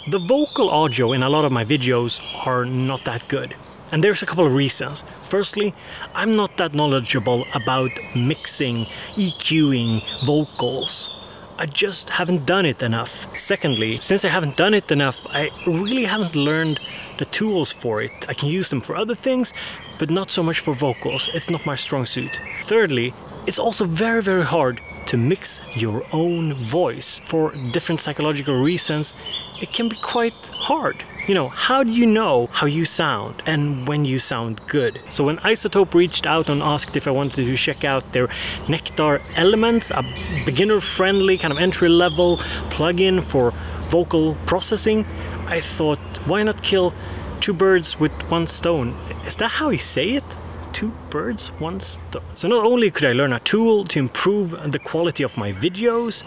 The vocal audio in a lot of my videos are not that good. And there's a couple of reasons. Firstly, I'm not that knowledgeable about mixing, EQing vocals. I just haven't done it enough. Secondly, since I haven't done it enough, I really haven't learned the tools for it. I can use them for other things, but not so much for vocals. It's not my strong suit. Thirdly, it's also very, very hard to mix your own voice. For different psychological reasons, it can be quite hard. You know, how do you know how you sound and when you sound good? So when iZotope reached out and asked if I wanted to check out their Nectar Elements, a beginner-friendly kind of entry-level plugin for vocal processing, I thought, why not kill two birds with one stone? Is that how you say it? Two birds, one stone. So not only could I learn a tool to improve the quality of my videos,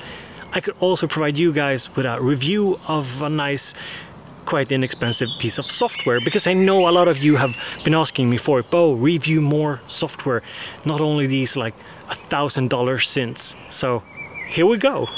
I could also provide you guys with a review of a nice, quite inexpensive piece of software, because I know a lot of you have been asking me for it. Bo, review more software, not only these like $1,000 synths. So here we go.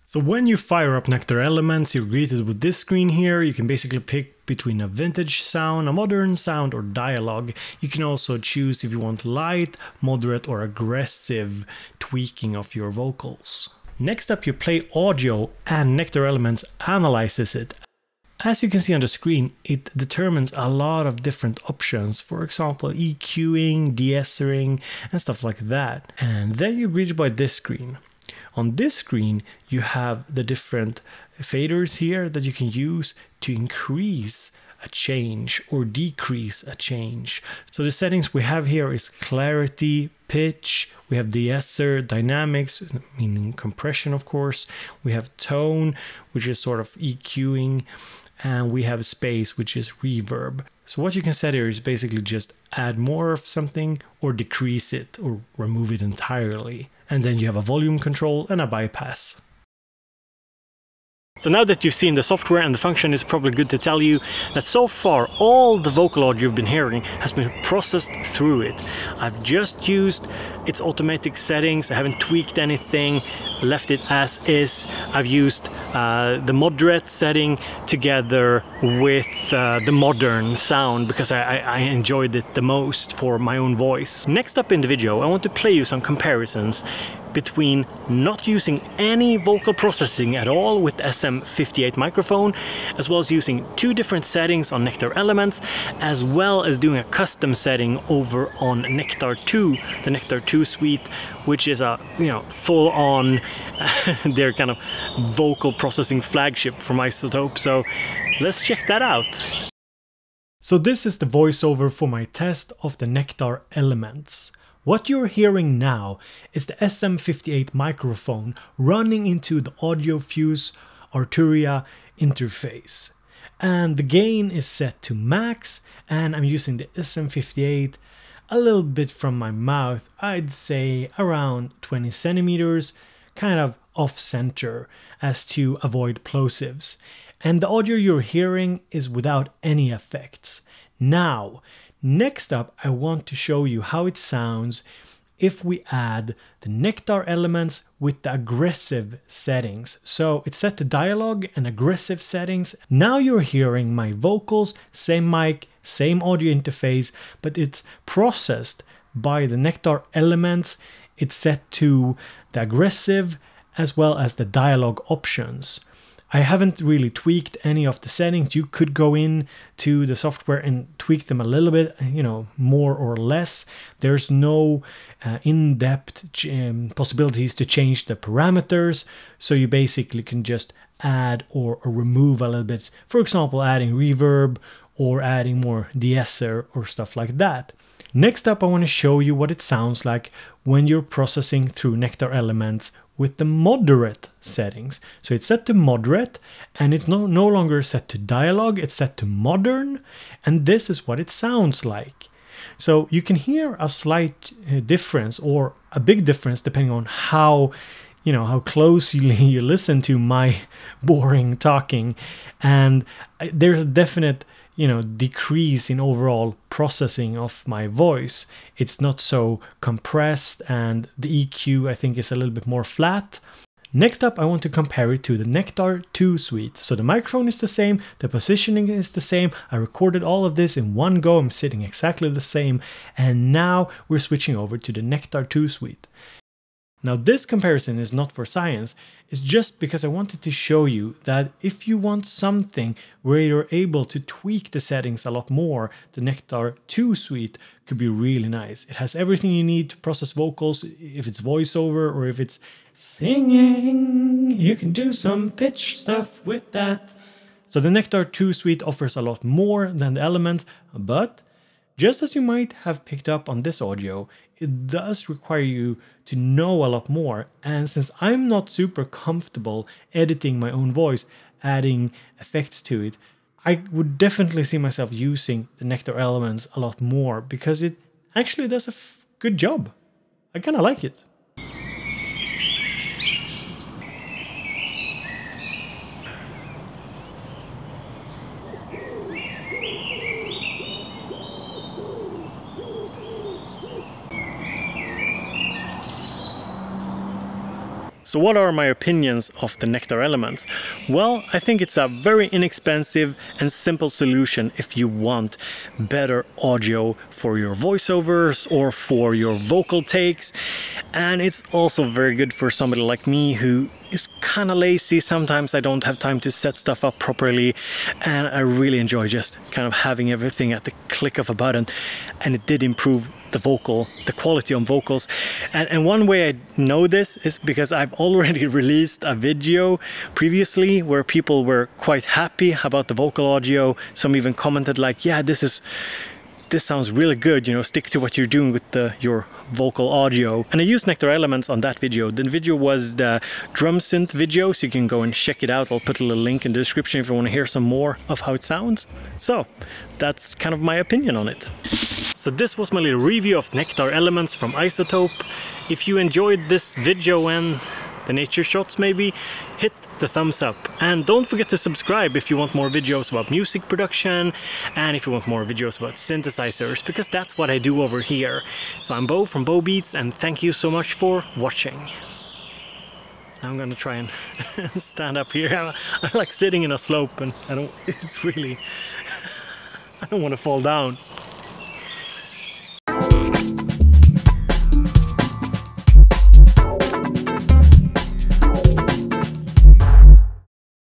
So when you fire up Nectar Elements, you're greeted with this screen here. You can basically pick between a vintage sound, a modern sound, or dialogue. You can also choose if you want light, moderate, or aggressive tweaking of your vocals. Next up, you play audio and Nectar Elements analyzes it. As you can see on the screen, it determines a lot of different options. For example, EQing, de-essering, and stuff like that. And then you're greeted by this screen. On this screen, you have the different faders here that you can use to increase a change or decrease a change. So the settings we have here is clarity, pitch, we have de-esser, dynamics, meaning compression of course, we have tone, which is sort of EQing, and we have space, which is reverb. So what you can set here is basically just add more of something or decrease it or remove it entirely. And then you have a volume control and a bypass. So now that you've seen the software and the function, it's probably good to tell you that so far all the vocal audio you've been hearing has been processed through it. I've just used its automatic settings, I haven't tweaked anything, left it as is. I've used the moderate setting together with the modern sound because I enjoyed it the most for my own voice. Next up in the video, I want to play you some comparisons between not using any vocal processing at all with the SM58 microphone, as well as using two different settings on Nectar Elements, as well as doing a custom setting over on Nectar 2, the Nectar 2 suite, which is a full-on their kind of vocal processing flagship from iZotope. So let's check that out. So this is the voiceover for my test of the Nectar Elements. What you're hearing now is the SM58 microphone running into the Audio Fuse Arturia interface. And the gain is set to max, and I'm using the SM58 a little bit from my mouth, I'd say around 20 centimeters, kind of off center as to avoid plosives. And the audio you're hearing is without any effects. Now, next up, I want to show you how it sounds if we add the Nectar Elements with the aggressive settings. So it's set to dialogue and aggressive settings. Now you're hearing my vocals, same mic, same audio interface, but it's processed by the Nectar Elements. It's set to the aggressive as well as the dialogue options. I haven't really tweaked any of the settings. You could go in to the software and tweak them a little bit, more or less. There's no in-depth possibilities to change the parameters. So you basically can just add or remove a little bit. For example, adding reverb or adding more de-esser or stuff like that. Next up, I want to show you what it sounds like when you're processing through Nectar Elements with the moderate settings. So it's set to moderate, and it's no longer set to dialogue, it's set to modern, and this is what it sounds like. So you can hear a slight difference or a big difference depending on how closely you listen to my boring talking, and there's a definite decrease in overall processing of my voice. It's not so compressed, and the EQ I think is a little bit more flat. Next up, I want to compare it to the Nectar 2 suite. So the microphone is the same, the positioning is the same. I recorded all of this in one go. I'm sitting exactly the same. And now we're switching over to the Nectar 2 suite. Now this comparison is not for science. It's just because I wanted to show you that if you want something where you're able to tweak the settings a lot more, the Nectar 2 suite could be really nice. It has everything you need to process vocals, if it's voiceover or if it's singing. You can do some pitch stuff with that. So the Nectar 2 suite offers a lot more than the Elements, but just as you might have picked up on this audio, it does require you to know a lot more. And since I'm not super comfortable editing my own voice, adding effects to it, I would definitely see myself using the Nectar Elements a lot more because it actually does a good job. I kind of like it. So what are my opinions of the Nectar Elements? Well, I think it's a very inexpensive and simple solution if you want better audio for your voiceovers or for your vocal takes. And it's also very good for somebody like me who is kind of lazy. Sometimes I don't have time to set stuff up properly, and I really enjoy just kind of having everything at the click of a button. And it did improve the quality on vocals. And one way I know this is because I've already released a video previously where people were quite happy about the vocal audio. Some even commented like, yeah, this sounds really good, stick to what you're doing with your vocal audio. And I used Nectar Elements on that video. The video was the drum synth video, so you can go and check it out. I'll put a little link in the description if you want to hear some more of how it sounds. So that's kind of my opinion on it. So this was my little review of Nectar Elements from iZotope. If you enjoyed this video and the nature shots maybe, hit the thumbs up. And don't forget to subscribe if you want more videos about music production and if you want more videos about synthesizers, because that's what I do over here. So I'm Bo from Bo Beats, and thank you so much for watching. I'm gonna try and stand up here. I'm like sitting in a slope and it's really, I don't want to fall down.